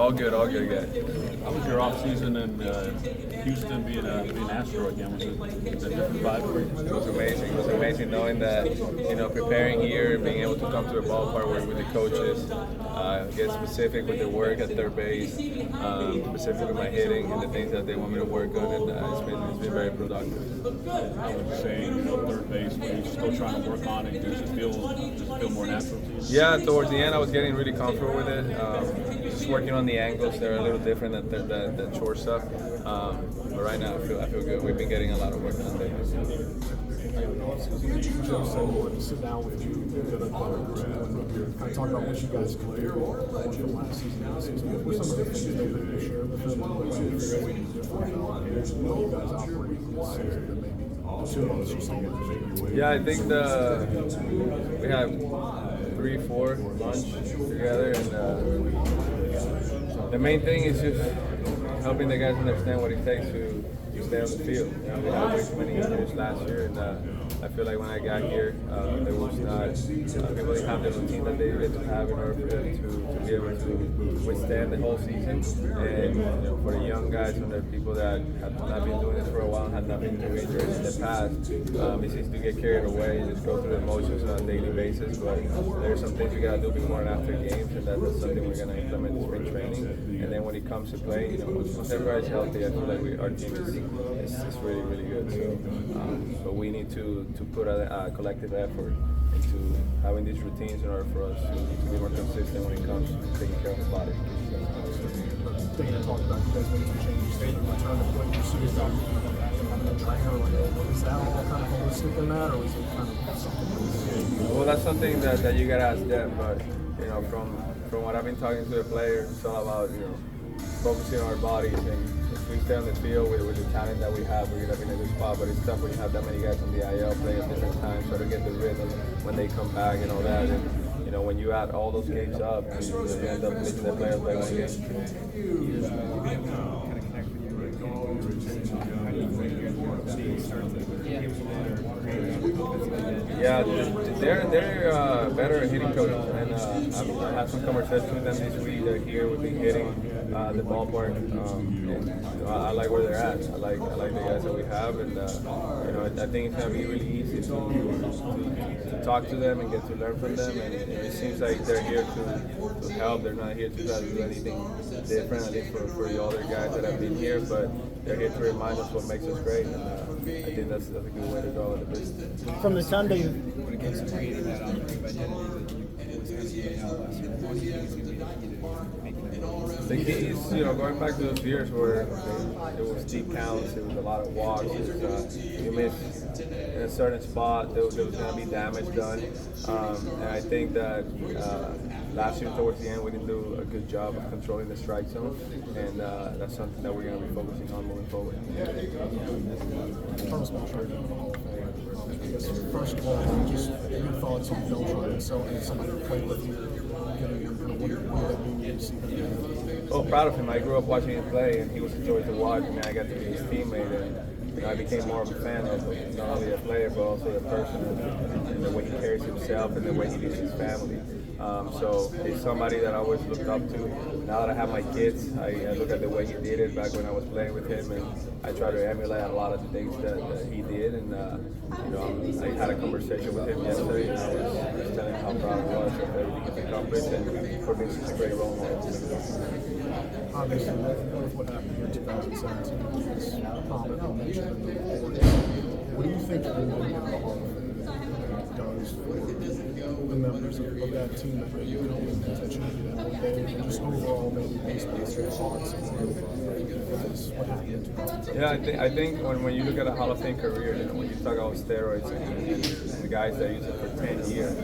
All good, yeah. How was your off season in Houston being Astro again? Was it a different vibe for you? It was amazing. It was amazing knowing that, preparing here, being able to come to a ballpark with the coaches, get specific with the work at third base, specific with my hitting and the things that they want me to work on, and it's been very productive. I would say, third base, were you still trying to work on it? Does it feel more natural to you? Yeah, towards the end I was getting really comfortable with it. Just working on the angles, they're a little different than shortstop. But right now I feel good. We've been getting a lot of work on there. Joe said he wanted to sit down with you and kind of talk about what you guys can do from last season. What are some of the things that you share with them? What you guys operate this season that maybe yeah, I think we have 3-4 lunch together, and the main thing is just helping the guys understand what it takes to stay on the field. We had way too many injuries last year, and I feel like when I got here, there was not people didn't have the routine that they needed to have in order for them to be able to withstand the whole season. And for the young guys and the people that have not been doing this for a while and have not been through injuries in the past, it's easy to get carried away and just go through the emotions on a daily basis. But there's some things we gotta do before and after games, and that's something we're gonna implement in spring training. And then when it comes to playing, once everybody's healthy, I feel like our team is really, really good. So, but we need to put a collective effort into having these routines in order for us to be more consistent when it comes to taking care of the body. Thinking and talking about you guys making some changes, you return to play your series on the trainer, is that all kind of holistic in that, or is it kind of something else? Well, that's something that you gotta ask them, but from what I've been talking to the players, it's all about focusing on our bodies, and if we stay on the field with the talent that we have, we're gonna be in a good spot. But it's tough when you have that many guys on the IL playing at different times, try to get the rhythm when they come back and all that. And when you add all those games up, you end up missing the players by one game. Yeah, they're better at hitting coaches, and I've had some conversations with them this week. They're here, we've been hitting the ballpark, and I like where they're at. I like the guys that we have, and I think it's gonna be really easy to talk to them and get to learn from them. And it seems like they're here to help. They're not here to try to do anything different, at least for the other guys that have been here, but they're here to remind us what makes us great, and I think that's a good way to go with the business. From the Sunday, the key is, going back to those years where it was deep counts, it was a lot of walks, you missed in a certain spot, there was going to be damage done, and I think that last year towards the end we didn't do a good job of controlling the strike zone, and that's something that we're going to be focusing on moving forward. First of all, just your thoughts on Beltran and somebody who played with you, getting him, what did that mean to see him? Oh, proud of him. I grew up watching him play, and he was a joy to watch. I got to be his teammate, and I became more of a fan of him, not only a player, but also a person, and the way he carries himself and the way he leads his family. So he's somebody that I always looked up to. Now that I have my kids, I look at the way he did it back when I was playing with him, and I try to emulate a lot of the things that he did. And I had a conversation with him yesterday, and I was telling him how proud I was of everything he's accomplished, and for me, he's a great role model. Obviously, with what happened here in 2017, it's prominently mentioned in the report. What do you think the Hall of Fame does for the members of that team that maybe we don't even potentially do that one day, and just overall maybe baseball's thoughts on what happened in 2017? Yeah, I think when you look at a Hall of Fame career, when you talk about steroids and the guys that use it for 10 years,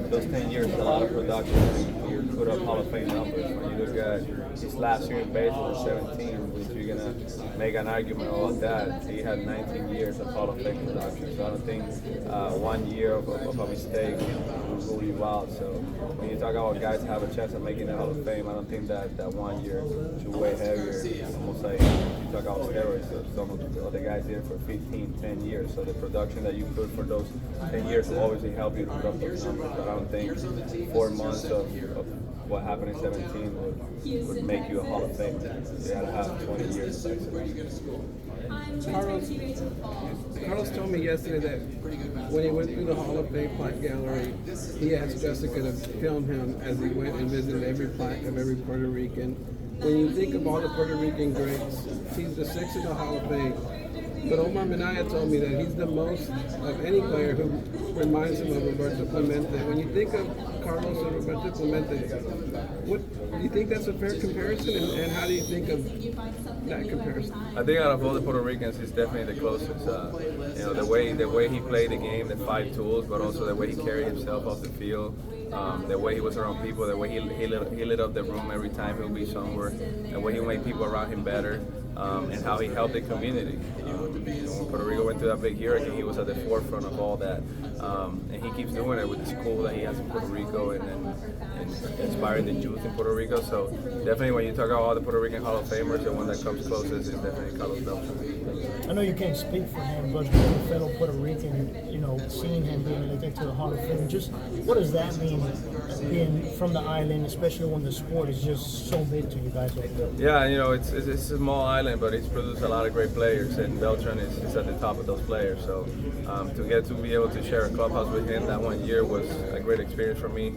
those 10 years, a lot of production. You put up Hall of Fame numbers. When you look at his last year in baseball at 17, which you're going to make an argument about that, he had 19 years of Hall of Fame production. So I don't think 1 year of a mistake will rule you out. So when you talk about guys that have a chance of making the Hall of Fame, I don't think that 1 year should weigh heavier. It's almost like you talk about steroids. So some of the guys did it for 15, 10 years. So the production that you put for those 10 years will obviously help you to put up those numbers. But I don't think 4 months of what happened in 17 would make you a Hall of Famer. You got to have 20 years of excellence. Carlos told me yesterday that when he went through the Hall of Fame plaque gallery, he asked Jessica to film him as he went and visited every plaque of every Puerto Rican. When you think of all the Puerto Rican greats, he's the sixth in the Hall of Fame. But Omar Minaya told me that he's the most of any player who reminds him of Roberto Clemente. When you think of Carlos and Roberto Clemente, do you think that's a fair comparison? And how do you think of that comparison? I think out of all the Puerto Ricans, he's definitely the closest. The way he played the game, the 5 tools, but also the way he carried himself off the field, the way he was around people, the way he lit up the room every time he would be somewhere, the way he made people around him better, and how he helped the community. When Puerto Rico went through that big hurricane, he was at the forefront of all that, and he keeps doing it with the school that he has in Puerto Rico and inspiring the youth in Puerto Rico. So definitely, when you talk about all the Puerto Rican Hall of Famers, the one that comes closest is definitely Carlos Beltran. I know you can't speak for him, but being a fellow Puerto Rican, seeing him being elected to the Hall of Fame, just what does that mean, being from the island, especially when the sport is just so big to you guys over there? Yeah, it's a small island, but it's produced a lot of great players, and Beltran is at the top of those players. So to get to be able to share a clubhouse with him that one year was a great experience for me.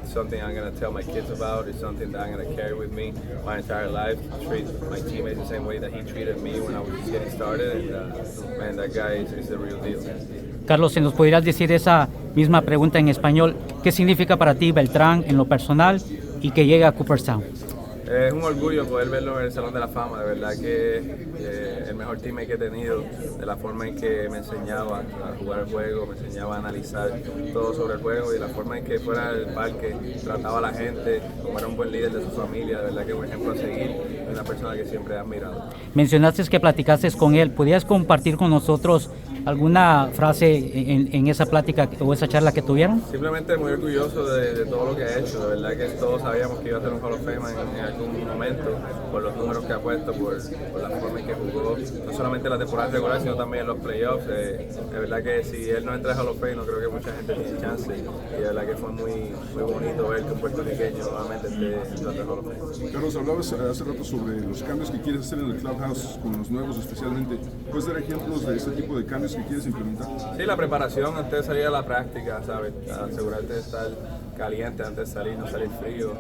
Something I'm going to tell my kids about. It's something that I'm going to carry with me my entire life. Treat my teammates the same way that he treated me when I was just getting started. And man, that guy is the real deal. Carlos, si nos pudieras decir esa misma pregunta en español, ¿qué significa para ti Beltrán en lo personal y que llegue a Cooperstown? Es un orgullo poder verlo en el Salón de la Fama, de verdad que el mejor teammate que he tenido, de la forma en que me enseñaba a jugar el juego, me enseñaba a analizar todo sobre el juego y la forma en que fuera del parque trataba a la gente, como era un buen líder de su familia, de verdad que es un ejemplo a seguir, es una persona que siempre he admirado. Mencionaste que platicaste con él, ¿podrías compartir con nosotros alguna frase en esa plática o esa charla que tuvieron? Simplemente muy orgulloso de todo lo que ha hecho, de verdad que todos sabíamos que iba a ser un Hall of Fame en algún momento, por los números que ha puesto, por la forma en que jugó, no solamente en la temporada regular, sino también en los playoffs. De verdad que si él no entra en Hall of Fame, no creo que mucha gente tiene chance, y de verdad que fue muy bonito ver que un puertorriqueño nuevamente esté en el Hall of Fame. Carlos, hablabas hace rato sobre los cambios que quieres hacer en el clubhouse con los nuevos especialmente. ¿Puedes dar ejemplos de ese tipo de cambios que quieres implementar? Sí, la preparación antes de salir a la práctica, ¿sabes? Asegurarte de estar caliente antes de salir, no salir frío.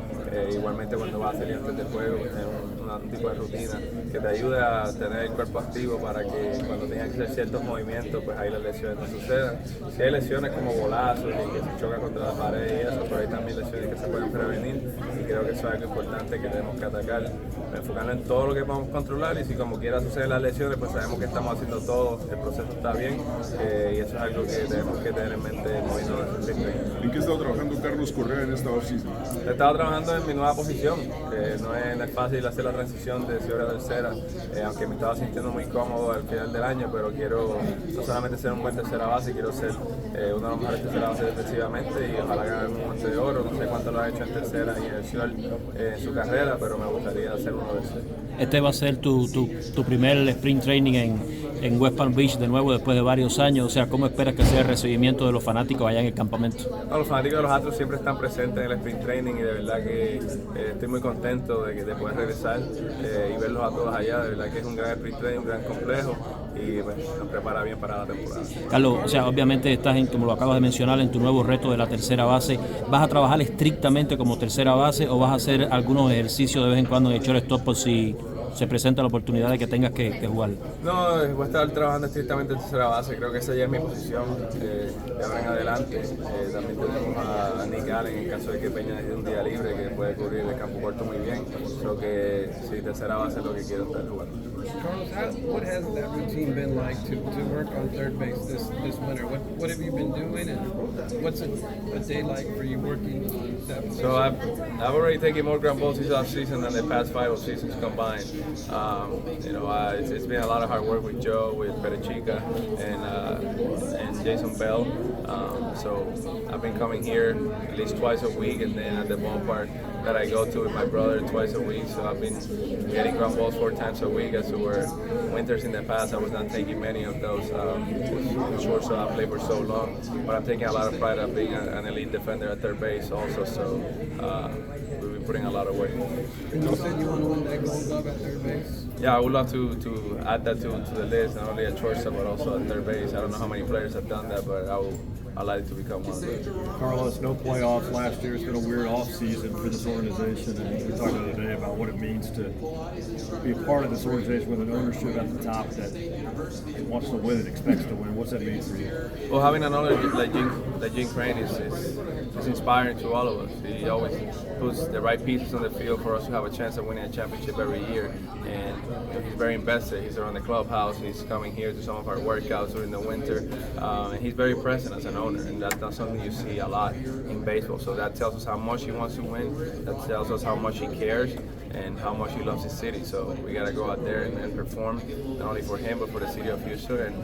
Igualmente cuando vas a salir antes del juego, tener un tipo de rutina que te ayude a tener el cuerpo activo para que cuando tengas que hacer ciertos movimientos, pues ahí las lesiones no sucedan. Si hay lesiones como bolazos y que se chocan contra la pared y eso, pero hay también lesiones que se pueden prevenir y creo que eso es algo importante que tenemos que atacar, enfocarnos en todo lo que podemos controlar y si como quiera suceden las lesiones, pues sabemos que estamos haciendo todo, el proceso está bien y eso es algo que tenemos que tener en mente moviendo nuestro ritmo. ¿En qué ha estado trabajando Carlos Correa en esta offseason? He estado trabajando en mi nueva posición, no es fácil hacer la transición de segunda a tercera, aunque me estaba sintiendo muy cómodo al final del año, pero quiero no solamente ser un buen tercera base, quiero ser uno de los mejores tercera bases defensivamente y ojalá ganar un guante de oro. No sé cuánto lo ha hecho en tercera y en el Ciudad en su carrera, pero me gustaría ser uno de esos. Este va a ser tu primer sprint training en West Palm Beach de nuevo después de varios años. O sea, ¿cómo esperas que sea el recibimiento de los fanáticos allá en el campamento? No, los fanáticos de los Astros siempre están presentes en el sprint training y de verdad que estoy muy contento de poder regresar y verlos a todos allá. De verdad que es un gran sprint training, un gran complejo y pues, nos prepara bien para la temporada. Carlos, o sea, obviamente estás como lo acabas de mencionar, en tu nuevo reto de la tercera base. ¿Vas a trabajar estrictamente como tercera base o vas a hacer algunos ejercicios de vez en cuando en el shortstop por si se presenta la oportunidad de que tengas que jugar? No, voy a estar trabajando estrictamente en tercera base, creo que esa ya es mi posición de ahora en adelante. También tenemos a Nick Allen en caso de que Peña necesite un día libre que puede cubrir el campo corto muy bien. Creo que sí, tercera base es lo que quiero estar jugando. Carlos, what has that routine been like to work on third base this winter? What have you been doing, and what's a day like for you working on that position? So I've already taken more ground balls this off season than the past 5 seasons combined. It's been a lot of hard work with Joe, with Perechica, and Jason Bell. So I've been coming here at least twice a week, and then at the ballpark that I go to with my brother twice a week. So I've been getting ground balls 4 times a week. As to where winters in the past, I was not taking many of those. Shortstop I played for so long, but I'm taking a lot of pride of being an elite defender at third base also. So putting a lot of work. And you said you want to win that Gold Glove at third base. Yeah, I would love to add that to the list, not only at shortstop but also at third base. I don't know how many players have done that, but I'd like to become one of them. Carlos, no playoffs last year. It's been a weird off season for this organization, and we talked the other day about what it means to be a part of this organization with an ownership at the top that wants to win and expects to win. What's that mean for you? Well, having an owner like Jim Crane is inspiring to all of us. He always puts the right pieces on the field for us to have a chance of winning a championship every year, and he's very invested. He's around the clubhouse. He's coming here to some of our workouts during the winter, and he's very present as an owner, and that's not something you see a lot in baseball. So that tells us how much he wants to win. That tells us how much he cares and how much he loves his city. So we got to go out there and perform, not only for him but for the city of Houston, and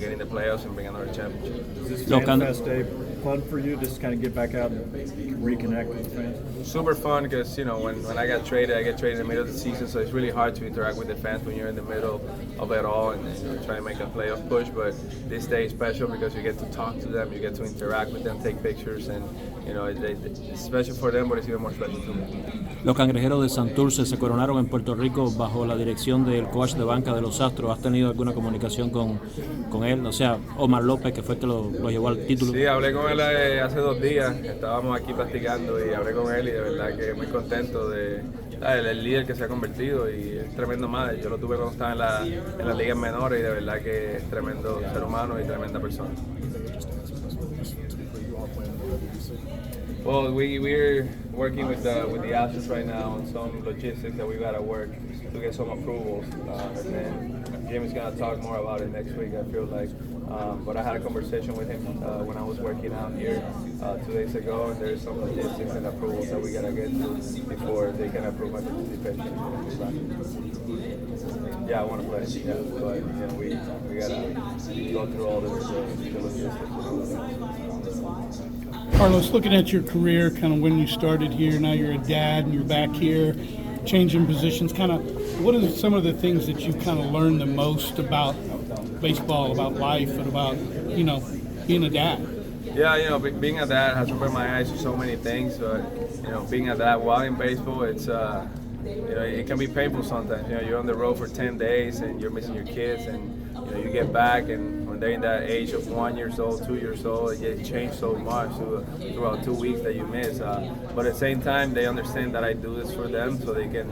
get in the playoffs and bring another championship. Is this Fan Fest Day fun for you? Just kind of get back out and reconnect with the fans? Super fun because when I get traded in the middle of the season, so it's really hard to interact with the fans when you're in the middle of it all and try to make a playoff push. But this day is special because you get to talk to them, you get to interact with them, take pictures, and it's special for them, but it's even more special to me. Los Cangrejeros de Santurce se coronaron en Puerto Rico bajo la dirección del coach de banca de los Astros. ¿Has tenido alguna comunicación con él? O sea, Omar López, que fue el que lo llevó al título. Sí, hablé con él hace 2 días. Estábamos aquí practicando y hablé con él y de verdad que muy contento de el líder que se ha convertido y es tremendo madre. Yo lo tuve cuando estaba en las ligas menores y de verdad que es tremendo ser humano y tremenda persona. Well, we're working with the Astros right now on some logistics that we gotta work to get some approvals, and then Jim is gonna talk more about it next week. I feel like, but I had a conversation with him when I was working out here 2 days ago, and there's some logistics and approvals that we gotta get to before they can approve my participation. Yeah, I want to play. Yeah, but we gotta go through all the logistics. Carlos, looking at your career, kind of when you started here, now you're a dad and you're back here, changing positions, kind of what are some of the things that you kind of learned the most about baseball, about life, and about, being a dad? Yeah, being a dad has opened my eyes to so many things, but, being a dad while in baseball, it's, it can be painful sometimes. You're on the road for 10 days and you're missing your kids, and, you get back, and when they're in that age of 1 year old, 2 years old, it changed so much throughout 2 weeks that you miss. But at the same time, they understand that I do this for them so they can,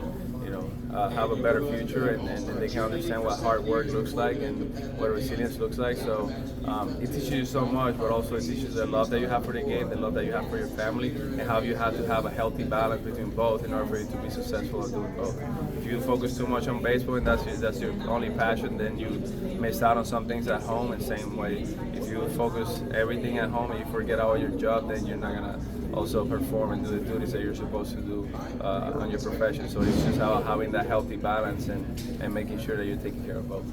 have a better future, and they can understand what hard work looks like and what resilience looks like. So it teaches you so much, but also it teaches the love that you have for the game, the love that you have for your family, and how you have to have a healthy balance between both in order for you to be successful at doing both. If you focus too much on baseball and that's your only passion, then you miss out on some things at home. And same way, if you focus everything at home and you forget all your job, then you're not gonna also perform and do the duties that you're supposed to do on your profession. So it's just having that healthy balance and making sure that you're taking care of both.